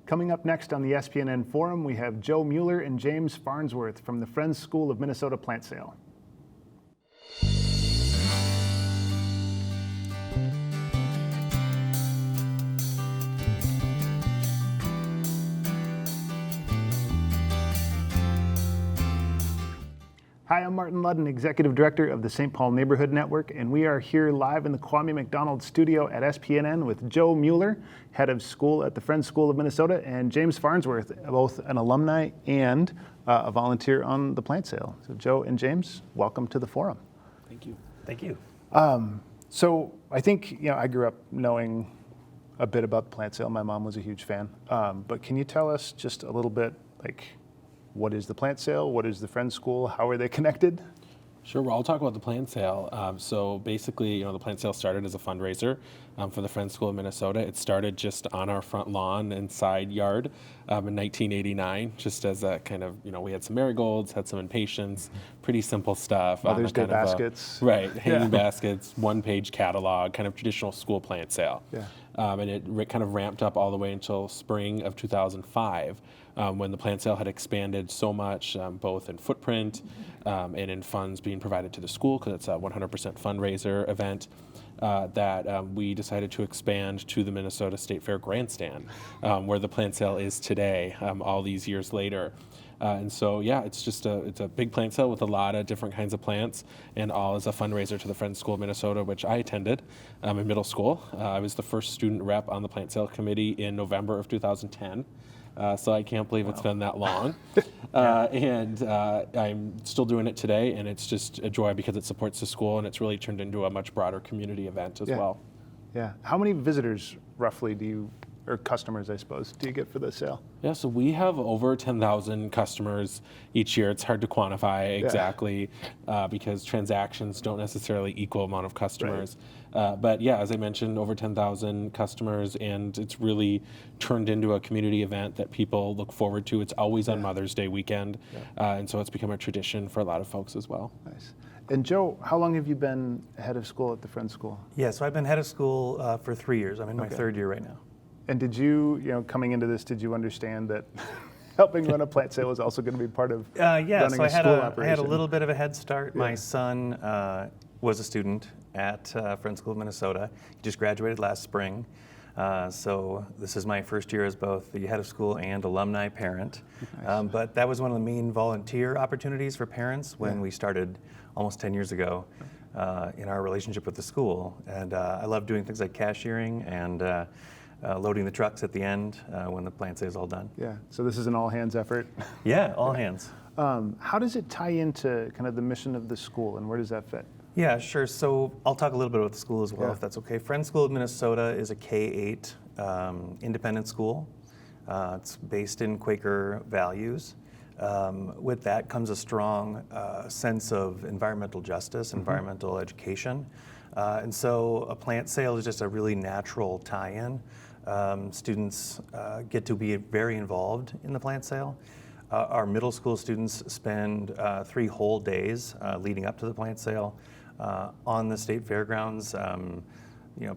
Coming up next on the SPNN Forum, we have Joe Meuller and James Farnsworth from the Friends School of Minnesota Plant Sale. Hi, I'm Martin Ludden, Executive Director of the St. Paul Neighborhood Network, and we are here live in the Kwame McDonald studio at SPNN with Joe Meuller, Head of School at the Friends School of Minnesota, and James Farnsworth, both an alumni and a volunteer on the plant sale. So Joe and James, welcome to the forum. Thank you. Thank you. So I think, I grew up knowing a bit about the plant sale. My mom was a huge fan. But can you tell us just a little bit, what is the plant sale? What is the Friends School? How are they connected? Sure. Well, I'll talk about the plant sale. So basically, the plant sale started as a fundraiser for the Friends School of Minnesota. It started just on our front lawn and side yard in 1989, just as a kind of, we had some marigolds, had some impatiens, pretty simple stuff. Mother's Day baskets. Right. Hanging baskets, one-page catalog, kind of traditional school plant sale. Yeah. And it kind of ramped up all the way until spring of 2005. When the plant sale had expanded so much, both in footprint and in funds being provided to the school, because it's a 100% fundraiser event, that we decided to expand to the Minnesota State Fair grandstand, where the plant sale is today, all these years later. And so, it's a big plant sale with a lot of different kinds of plants, and all as a fundraiser to the Friends School of Minnesota, which I attended in middle school. I was the first student rep on the plant sale committee in November of 2010. So I can't believe it's been that long. And I'm still doing it today, and it's just a joy because it supports the school, and it's really turned into a much broader community event as well. Yeah. How many visitors roughly or customers, I suppose, do you get for the sale? Yeah, so we have over 10,000 customers each year. It's hard to quantify exactly because transactions don't necessarily equal amount of customers. Right. But as I mentioned, over 10,000 customers, and it's really turned into a community event that people look forward to. It's always on Mother's Day weekend, and so it's become a tradition for a lot of folks as well. Nice. And Joe, how long have you been head of school at the Friends School? Yeah, so I've been head of school for 3 years. I'm in my third year right now. And did you, coming into this, did you understand that helping run a plant sale was also going to be part of running a school operation? I had a little bit of a head start. My son was a student at Friends School of Minnesota. He just graduated last spring. So this is my first year as both the head of school and alumni parent. Nice. But that was one of the main volunteer opportunities for parents when we started almost 10 years ago in our relationship with the school. And I love doing things like cashiering and loading the trucks at the end when the plant sale is all done. Yeah, so this is an all-hands effort? Yeah, all hands. How does it tie into kind of the mission of the school, and where does that fit? Yeah, sure. So I'll talk a little bit about the school as well, if that's okay. Friends School of Minnesota is a K-8 independent school. It's based in Quaker values. With that comes a strong sense of environmental justice, environmental education. And so a plant sale is just a really natural tie-in. Students get to be very involved in the plant sale. Our middle school students spend 3 whole days leading up to the plant sale on the state fairgrounds,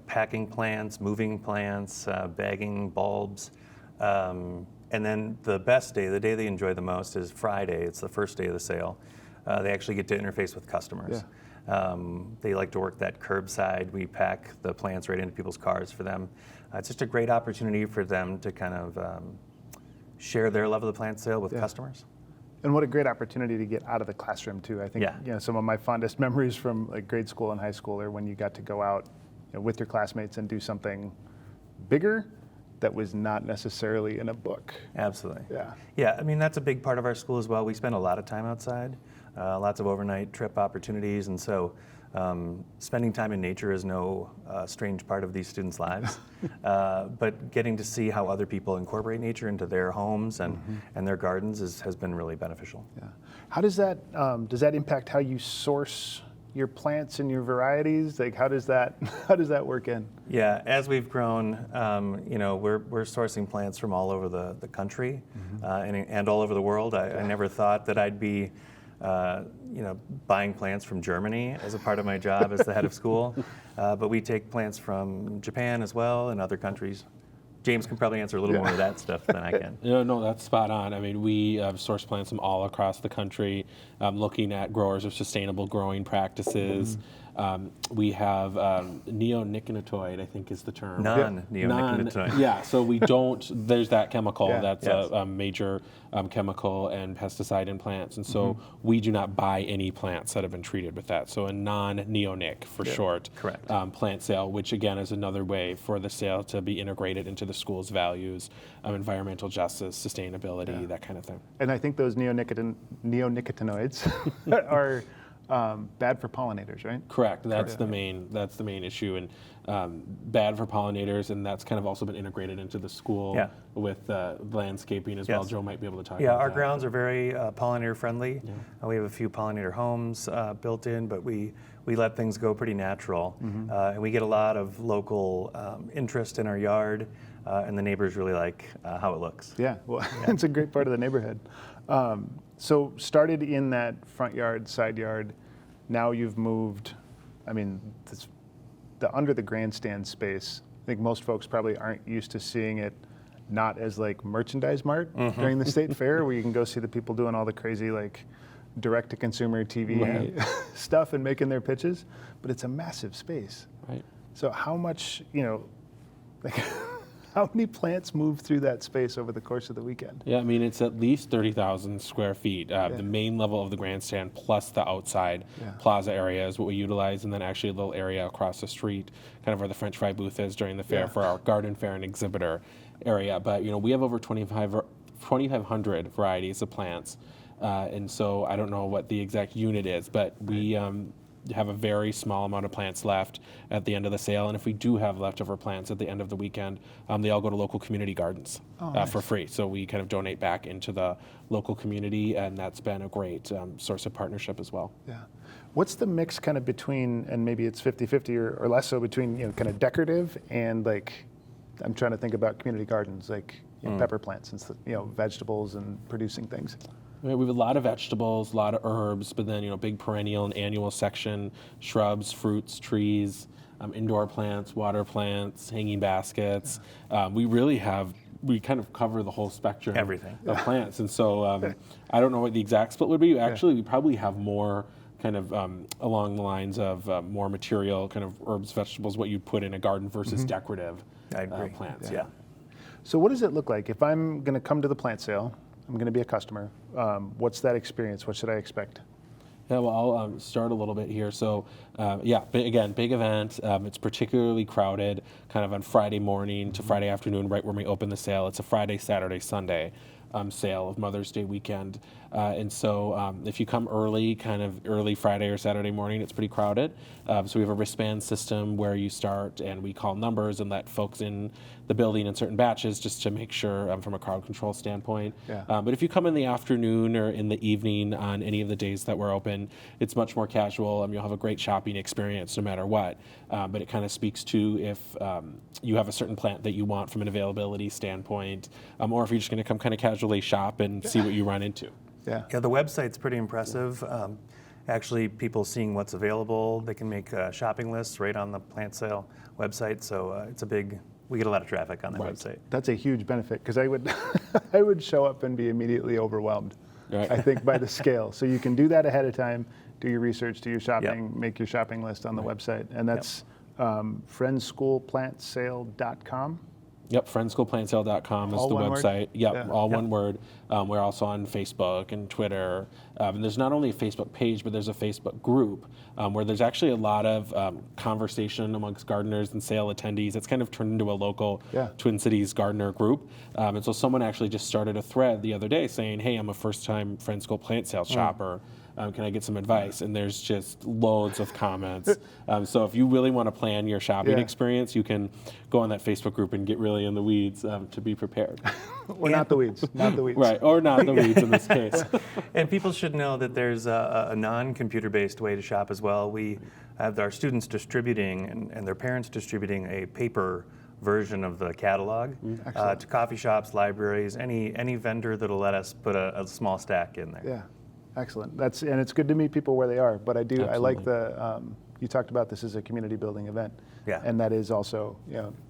packing plants, moving plants, bagging bulbs. And then the best day, the day they enjoy the most, is Friday. It's the first day of the sale. They actually get to interface with customers. They like to work that curbside. We pack the plants right into people's cars for them. It's just a great opportunity for them to kind of share their love of the plant sale with customers. And what a great opportunity to get out of the classroom too. I think some of my fondest memories from grade school and high school are when you got to go out with your classmates and do something bigger that was not necessarily in a book. Absolutely. Yeah. Yeah, I mean, that's a big part of our school as well. We spend a lot of time outside, lots of overnight trip opportunities, and so spending time in nature is no strange part of these students' lives. But getting to see how other people incorporate nature into their homes and their gardens has been really beneficial. Yeah. How does that impact how you source your plants and your varieties? How does that work in? Yeah, as we've grown, we're sourcing plants from all over the country and all over the world. I never thought that I'd be buying plants from Germany as a part of my job as the head of school, but we take plants from Japan as well and other countries. James can probably answer a little more of that stuff than I can. No, that's spot on. I mean, we source plants from all across the country, looking at growers of sustainable growing practices. We have neonicotinoid, I think is the term. Non-neonicotinoid. Yeah, so we don't, there's that chemical, Yeah. that's a major chemical and pesticide in plants. And so we do not buy any plants that have been treated with that. So a non-neonic for short. Correct. Plant sale, which again is another way for the sale to be integrated into the school's values, environmental justice, sustainability, that kind of thing. And I think those neonicotinoids are bad for pollinators, right? Correct. That's the main issue, and bad for pollinators, and that's kind of also been integrated into the school with landscaping as well. Joe might be able to talk about that. Yeah, our grounds are very pollinator friendly. We have a few pollinator homes built in, but we let things go pretty natural, and we get a lot of local interest in our yard, and the neighbors really like how it looks. Yeah, well, it's a great part of the neighborhood. So started in that front yard, side yard. Now you've moved, I mean, the under the grandstand space. I think most folks probably aren't used to seeing it not as like merchandise mart during the state fair, where you can go see the people doing all the crazy like direct to consumer TV stuff and making their pitches, but it's a massive space. Right. So how much, like how many plants move through that space over the course of the weekend? Yeah, I mean, it's at least 30,000 square feet. The main level of the grandstand plus the outside plaza area is what we utilize, and then actually a little area across the street, kind of where the French fry booth is during the fair for our garden fair and exhibitor area. But, we have over 2,500 varieties of plants. And so I don't know what the exact unit is, but we have a very small amount of plants left at the end of the sale. And if we do have leftover plants at the end of the weekend, they all go to local community gardens for free. So we kind of donate back into the local community, and that's been a great source of partnership as well. Yeah. What's the mix kind of between, and maybe it's 50-50 or less so, between, kind of decorative and like, I'm trying to think about community gardens, like pepper plants and, vegetables and producing things. We have a lot of vegetables, a lot of herbs, but then, big perennial and annual section, shrubs, fruits, trees, indoor plants, water plants, hanging baskets. We kind of cover the whole spectrum of plants. And so I don't know what the exact split would be. Actually, we probably have more kind of along the lines of more material, kind of herbs, vegetables, what you'd put in a garden versus decorative plants. Yeah. So what does it look like? If I'm going to come to the plant sale, I'm going to be a customer. What's that experience? What should I expect? Yeah, well, I'll start a little bit here. So, big event. It's particularly crowded kind of on Friday morning to Friday afternoon, right when we open the sale. It's a Friday, Saturday, Sunday sale of Mother's Day weekend. And so if you come early, kind of early Friday or Saturday morning, it's pretty crowded. So we have a wristband system where you start and we call numbers and let folks in the building in certain batches just to make sure from a crowd control standpoint. But if you come in the afternoon or in the evening on any of the days that we're open, it's much more casual. You'll have a great shopping experience no matter what. But it kind of speaks to if you have a certain plant that you want from an availability standpoint, or if you're just going to come kind of casually shop and see what you run into. Yeah, the website's pretty impressive. Actually, people seeing what's available, they can make shopping lists right on the plant sale website. So we get a lot of traffic on that website. That's a huge benefit, because I would I would show up and be immediately overwhelmed, I think, by the scale. So you can do that ahead of time, do your research, do your shopping, make your shopping list on the website. And that's friendschoolplantsale.com. Yep, friendschoolplantsale.com is all the one website. Word? All one word. We're also on Facebook and Twitter. And there's not only a Facebook page, but there's a Facebook group where there's actually a lot of conversation amongst gardeners and sale attendees. It's kind of turned into a local Twin Cities gardener group. And so someone actually just started a thread the other day saying, hey, I'm a first-time Friend School plant sale shopper. Can I get some advice? And there's just loads of comments. So if you really want to plan your shopping experience, you can go on that Facebook group and get really in the weeds to be prepared. Or not the weeds, not the weeds. Right, or not the weeds in this case. And people should know that there's a non-computer-based way to shop as well. We have our students distributing and their parents distributing a paper version of the catalog to coffee shops, libraries, any vendor that'll let us put a small stack in there. Yeah. Excellent. And it's good to meet people where they are. But I like you talked about this as a community building event. Yeah. And that is also,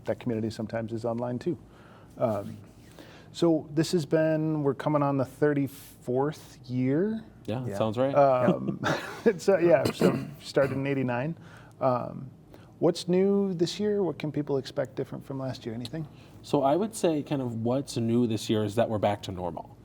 that community sometimes is online too. So this has been, we're coming on the 34th year. Yeah, that sounds right. It's so started in '89. What's new this year? What can people expect different from last year? Anything? So I would say kind of what's new this year is that we're back to normal.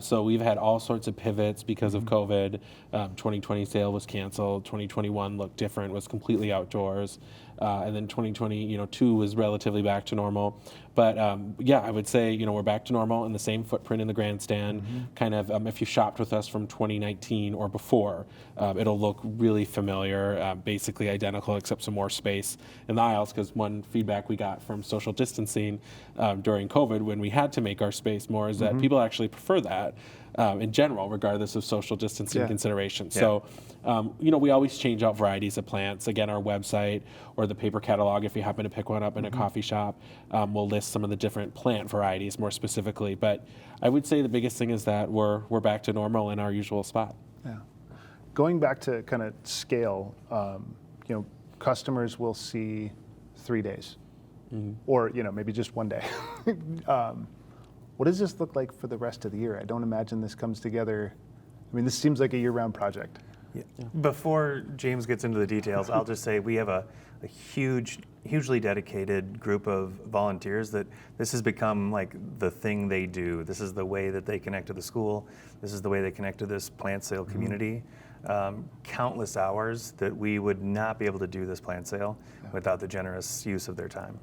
So we've had all sorts of pivots because of COVID. 2020 sale was canceled. 2021 looked different, was completely outdoors. And then 2022 was relatively back to normal. But I would say, we're back to normal in the same footprint in the grandstand. Kind of, if you shopped with us from 2019 or before, it'll look really familiar, basically identical except some more space in the aisles, because one feedback we got from social distancing during COVID when we had to make our space more is that people actually prefer that. In general, regardless of social distancing considerations. So, we always change out varieties of plants. Again, our website or the paper catalog, if you happen to pick one up in a coffee shop, will list some of the different plant varieties more specifically. But I would say the biggest thing is that we're back to normal in our usual spot. Yeah. Going back to kind of scale, customers will see 3 days, or maybe just 1 day. What does this look like for the rest of the year? I don't imagine this comes together. I mean, this seems like a year-round project. Yeah. Before James gets into the details, I'll just say we have a hugely dedicated group of volunteers that this has become like the thing they do. This is the way that they connect to the school. This is the way they connect to this plant sale community. Countless hours that we would not be able to do this plant sale without the generous use of their time.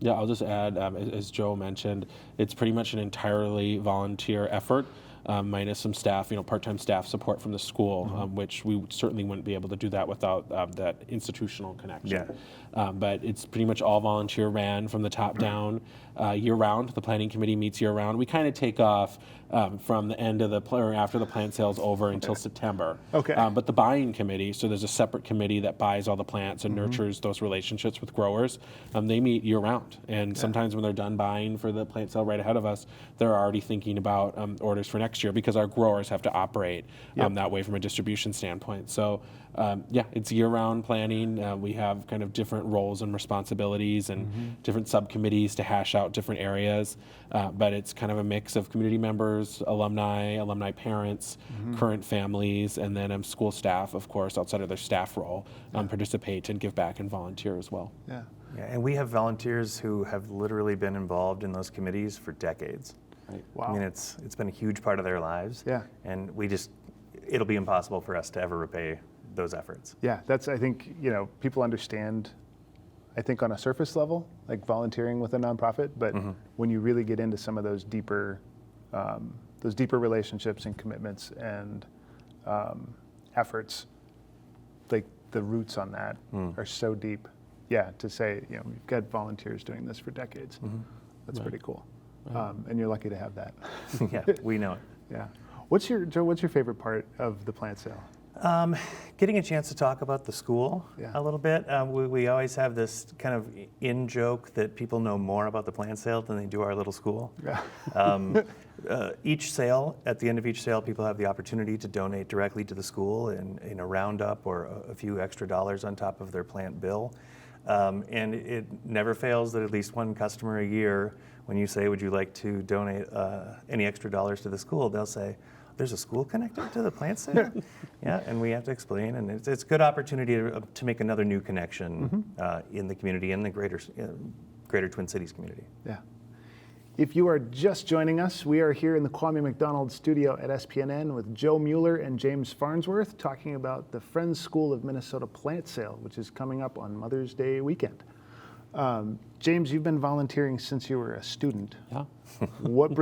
Yeah, I'll just add, as Joe mentioned, it's pretty much an entirely volunteer effort, minus some staff, part-time staff support from the school, which we certainly wouldn't be able to do that without that institutional connection. But it's pretty much all volunteer ran from the top down, year-round. The planning committee meets year-round. We kind of take off from the end of or after the plant sale's over until September. But the buying committee, so there's a separate committee that buys all the plants and nurtures those relationships with growers. They meet year-round, and sometimes when they're done buying for the plant sale right ahead of us, they're already thinking about orders for next year, because our growers have to operate that way from a distribution standpoint. So it's year-round planning. We have kind of different roles and responsibilities and different subcommittees to hash out different areas, but it's kind of a mix of community members, alumni parents, current families, and then school staff, of course, outside of their staff role, participate and give back and volunteer as well. Yeah, and we have volunteers who have literally been involved in those committees for decades. Right. Wow. I mean, it's been a huge part of their lives. And it'll be impossible for us to ever repay those efforts. Yeah, I think, people understand, I think on a surface level, like volunteering with a nonprofit, but when you really get into some of those deeper relationships and commitments and efforts, like the roots on that are so deep. Yeah, to say, we've got volunteers doing this for decades. That's pretty cool. And you're lucky to have that. Yeah, we know it. Yeah. What's your favorite part of the plant sale? Getting a chance to talk about the school a little bit. We always have this kind of in-joke that people know more about the plant sale than they do our little school. Each sale, at the end of each sale, people have the opportunity to donate directly to the school in a roundup or a few extra dollars on top of their plant bill. And it never fails that at least one customer a year, when you say, would you like to donate any extra dollars to the school, they'll say, there's a school connected to the plant sale? And we have to explain, and it's a good opportunity to make another new connection in the community, in the greater Twin Cities community. Yeah. If you are just joining us, we are here in the Kwame McDonald studio at SPNN with Joe Meuller and James Farnsworth talking about the Friends School of Minnesota plant sale, which is coming up on Mother's Day weekend. James, you've been volunteering since you were a student. Yeah. What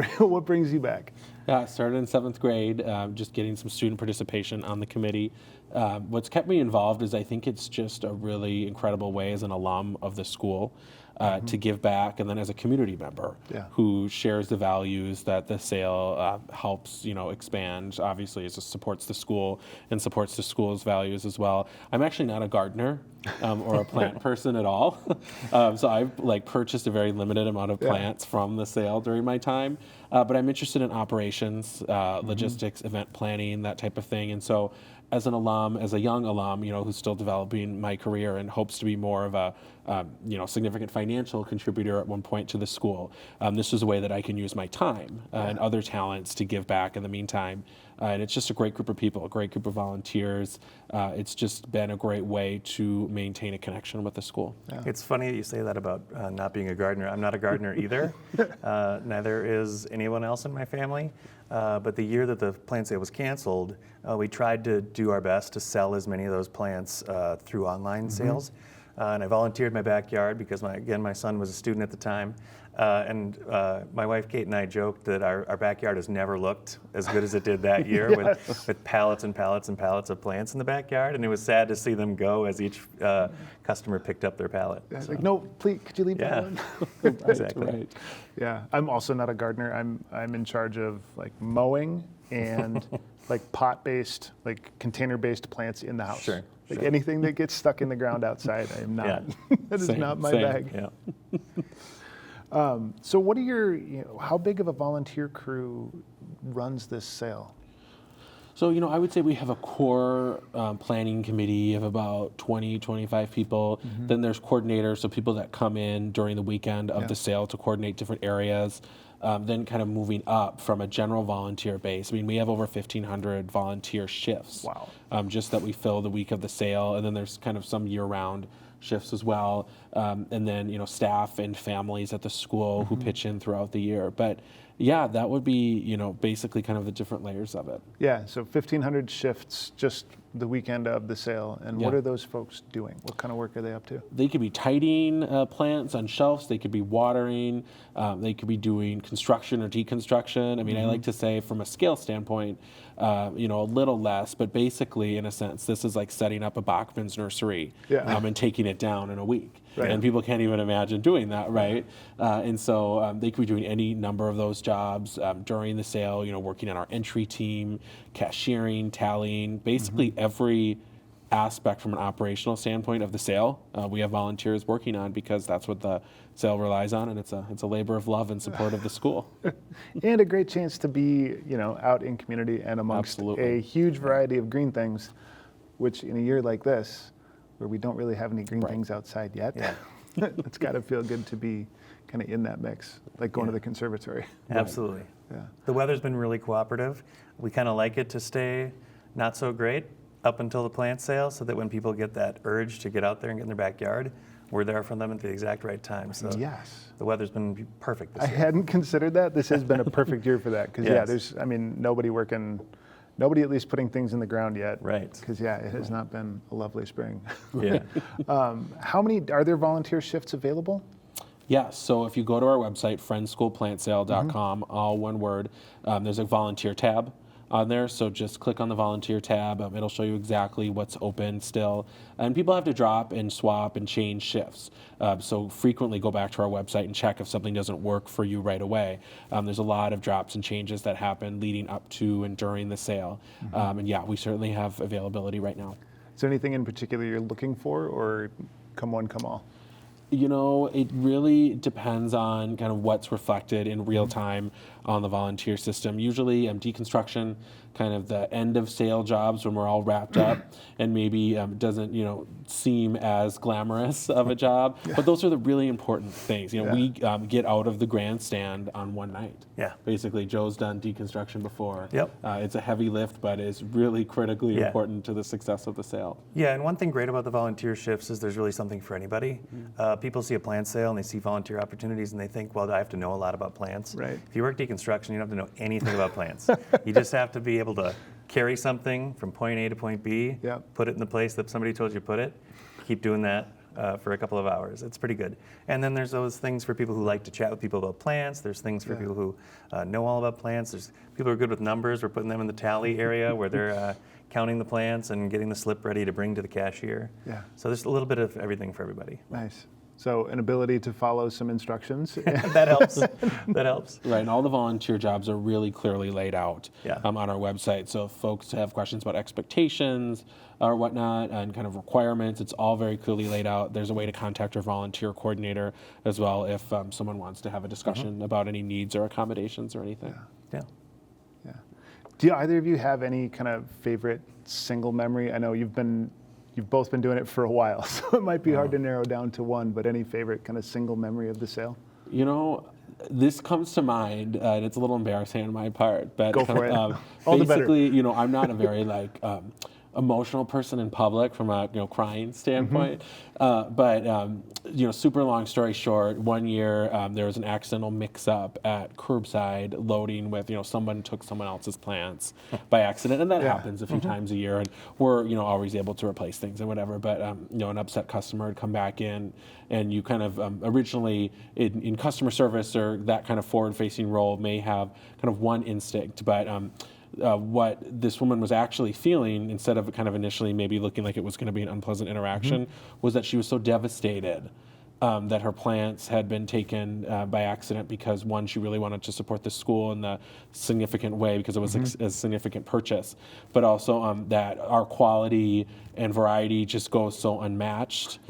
brings you back? Yeah, I started in 7th grade, just getting some student participation on the committee. What's kept me involved is I think it's just a really incredible way as an alum of the school to give back, and then as a community member who shares the values that the sale helps expand. Obviously, it supports the school and supports the school's values as well. I'm actually not a gardener or a plant person at all, so I've purchased a very limited amount of plants from the sale during my time. But I'm interested in operations, logistics, event planning, that type of thing, and so as an alum, as a young alum, who's still developing my career and hopes to be more of a significant financial contributor at one point to the school, this is a way that I can use my time and other talents to give back in the meantime. And it's just a great group of people, a great group of volunteers. It's just been a great way to maintain a connection with the school. Yeah. It's funny that you say that about not being a gardener. I'm not a gardener either. Neither is anyone else in my family. But the year that the plant sale was canceled, we tried to do our best to sell as many of those plants through online sales. And I volunteered in my backyard because, my son was a student at the time. And my wife Kate and I joked that our backyard has never looked as good as it did that year with pallets and pallets and pallets of plants in the backyard. And it was sad to see them go as each customer picked up their pallet. Yeah, like, no, please, could you leave that one? Exactly. Right. Yeah, I'm also not a gardener. I'm in charge of like mowing and like pot-based, like container-based plants in the house. Sure. Like anything that gets stuck in the ground outside, I am not. Yeah. That is not my Same. bag. Yeah. So what are how big of a volunteer crew runs this sale? So, I would say we have a core planning committee of about 20, 25 people. Then there's coordinators, so people that come in during the weekend of the sale to coordinate different areas. Then kind of moving up from a general volunteer base. I mean, we have over 1,500 volunteer shifts. Wow. Just that we fill the week of the sale. And then there's kind of some year-round shifts as well. And then, staff and families at the school who pitch in throughout the year. But yeah, that would be, basically kind of the different layers of it. Yeah, so 1,500 shifts just the weekend of the sale. And what Yeah. are those folks doing? What kind of work are they up to? They could be tidying plants on shelves. They could be watering. They could be doing construction or deconstruction. I mean, I like to say from a scale standpoint, a little less, but basically, in a sense, this is like setting up a Bachman's nursery and taking it down in a week. Right. And people can't even imagine doing that, right? And so they could be doing any number of those jobs during the sale, working on our entry team, cashiering, tallying, basically every aspect from an operational standpoint of the sale, we have volunteers working on because that's what the sale relies on, and it's a labor of love and support of the school. And a great chance to be, out in community and amongst Absolutely. a huge variety of green things, which in a year like this, where we don't really have any green things outside yet, it's got to feel good to be kind of in that mix, like going to the conservatory. Absolutely. Yeah. The weather's been really cooperative. We kind of like it to stay not so great up until the plant sale, so that when people get that urge to get out there and get in their backyard, we're there for them at the exact right time. So Yes. the weather's been perfect this I year. hadn't considered that. This has been a perfect year for that. Because, Yes. nobody at least putting things in the ground yet. Right. Because, it has not been a lovely spring. Yeah. How many, are there volunteer shifts available? Yeah, so if you go to our website, friendschoolplantsale.com, all one word, there's a volunteer tab on there. So just click on the volunteer tab. It'll show you exactly what's open still. And people have to drop and swap and change shifts. So frequently go back to our website and check if something doesn't work for you right away. There's a lot of drops and changes that happen leading up to and during the sale. And we certainly have availability right now. Is there anything in particular you're looking for, or come one, come all? It really depends on kind of what's reflected in real time on the volunteer system. Usually deconstruction, kind of the end of sale jobs when we're all wrapped up and maybe doesn't, seem as glamorous of a job. But those are the really important things. We get out of the grandstand on one night. Yeah. Basically, Joe's done deconstruction before. Yep. It's a heavy lift, but it's really critically important to the success of the sale. Yeah, and one thing great about the volunteer shifts is there's really something for anybody. People see a plant sale and they see volunteer opportunities and they think, well, I have to know a lot about plants. Right. If you work deconstruction, you don't have to know anything about plants. You just have to be able to carry something from point A to point B, put it in the place that somebody told you to put it, keep doing that for a couple of hours. It's pretty good. And then there's those things for people who like to chat with people about plants. There's things for people who know all about plants. There's people who are good with numbers. We're putting them in the tally area where they're counting the plants and getting the slip ready to bring to the cashier. Yeah. So there's a little bit of everything for everybody. Nice. So an ability to follow some instructions. That helps. That helps. Right, and all the volunteer jobs are really clearly laid out on our website. So if folks have questions about expectations or whatnot and kind of requirements, it's all very clearly laid out. There's a way to contact our volunteer coordinator as well if someone wants to have a discussion about any needs or accommodations or anything. Yeah. Do either of you have any kind of favorite single memory? I know you've both been doing it for a while, so it might be hard to narrow down to one, but any favorite kind of single memory of the sale? You know, this comes to mind, and it's a little embarrassing on my part, but Go for it. All the better. basically, you know, I'm not a very emotional person in public from a crying standpoint, but you know, super long story short, one year there was an accidental mix-up at curbside loading with someone took someone else's plants by accident, and that happens a few times a year, and we're always able to replace things and whatever, but an upset customer had come back in, and you kind of originally in customer service or that kind of forward-facing role may have kind of one instinct, but what this woman was actually feeling, instead of kind of initially maybe looking like it was going to be an unpleasant interaction, was that she was so devastated that her plants had been taken by accident because, one, she really wanted to support the school in a significant way because it was a significant purchase, but also that our quality and variety just goes so unmatched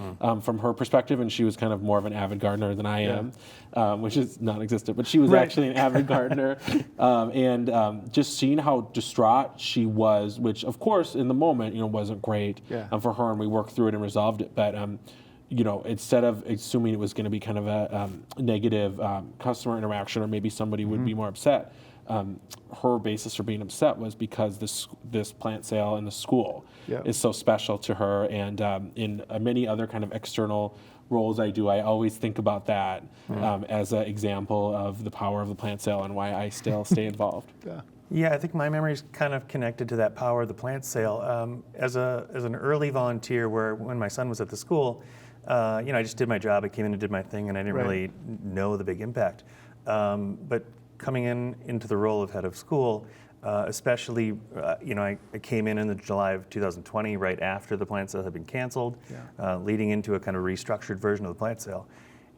from her perspective, and she was kind of more of an avid gardener than I am, which is non-existent, but she was actually an avid gardener, and just seeing how distraught she was, which of course in the moment wasn't great for her, and we worked through it and resolved it, but instead of assuming it was going to be kind of a negative customer interaction or maybe somebody would be more upset, her basis for being upset was because this plant sale in the school is so special to her, and in many other kind of external roles I do, I always think about that as an example of the power of the plant sale and why I still stay involved. Yeah, I think my memory is kind of connected to that power of the plant sale. As an early volunteer, when my son was at the school, I just did my job. I came in and did my thing, and I didn't really know the big impact. But coming into the role of head of school, especially, I came in the July of 2020, right after the plant sale had been canceled, leading into a kind of restructured version of the plant sale.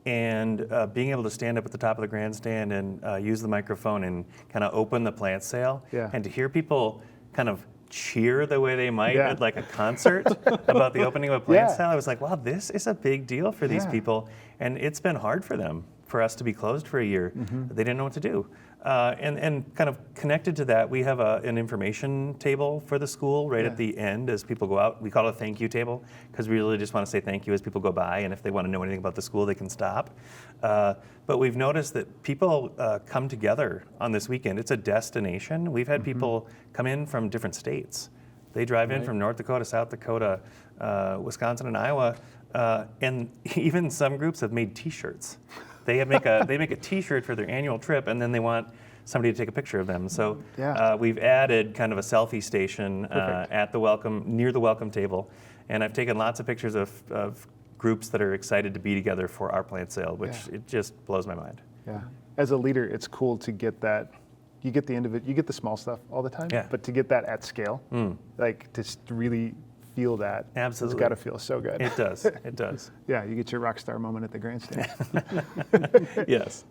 And being able to stand up at the top of the grandstand and use the microphone and kind of open the plant sale, and to hear people kind of cheer the way they might at like a concert about the opening of a plant sale, I was like, wow, this is a big deal for these people, and it's been hard for them, for us to be closed for a year. They didn't know what to do. And kind of connected to that, we have an information table for the school right at the end as people go out. We call it a thank you table because we really just want to say thank you as people go by, and if they want to know anything about the school, they can stop. But we've noticed that people come together on this weekend. It's a destination. We've had people come in from different states. They drive in from North Dakota, South Dakota, Wisconsin, and Iowa, and even some groups have made T-shirts. They make a T-shirt for their annual trip, and then they want somebody to take a picture of them. So we've added kind of a selfie station at the near the welcome table, and I've taken lots of pictures of groups that are excited to be together for our plant sale, which it just blows my mind. Yeah, as a leader, it's cool to get that. You get the small stuff all the time, but to get that at scale, like to really feel that, absolutely, it's got to feel so good. It does. It does. Yeah, you get your rock star moment at the grandstand. Yes.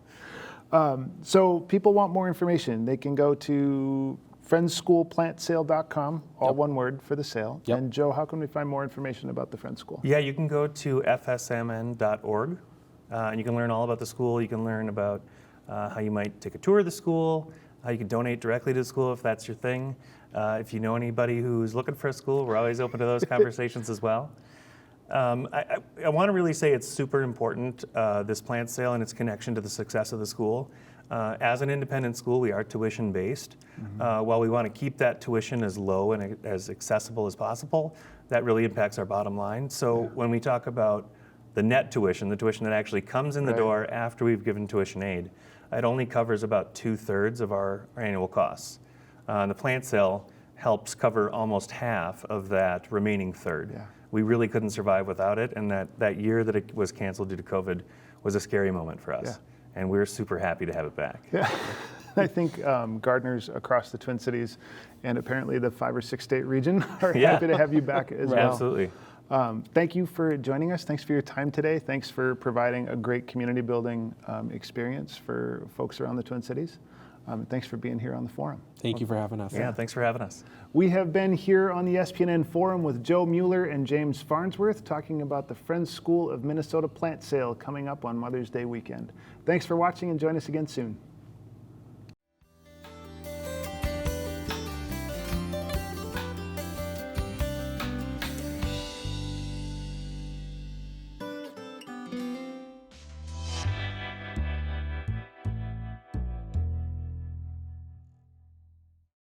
So people want more information. They can go to friendschoolplantsale.com, all one word for the sale. And Joe, how can we find more information about the Friends School? Yeah, you can go to fsmn.org, and you can learn all about the school. You can learn about how you might take a tour of the school, how you can donate directly to the school if that's your thing. If you know anybody who's looking for a school, we're always open to those conversations as well. I want to really say it's super important, this plant sale and its connection to the success of the school. As an independent school, we are tuition-based. While we want to keep that tuition as low and as accessible as possible, that really impacts our bottom line. So when we talk about the net tuition, the tuition that actually comes in the door after we've given tuition aid, it only covers about 2/3 of our annual costs. The plant sale helps cover almost half of that remaining third. We really couldn't survive without it, and that year that it was canceled due to COVID was a scary moment for us, and we're super happy to have it back. I think gardeners across the Twin Cities and apparently the 5 or 6 state region are happy to have you back as well. Absolutely. Thank you for joining us. Thanks for your time today. Thanks for providing a great community building experience for folks around the Twin Cities. Thanks for being here on the forum. Thank you for having us. Yeah, thanks for having us. We have been here on the SPNN Forum with Joe Meuller and James Farnsworth talking about the Friends School of Minnesota plant sale coming up on Mother's Day weekend. Thanks for watching, and join us again soon.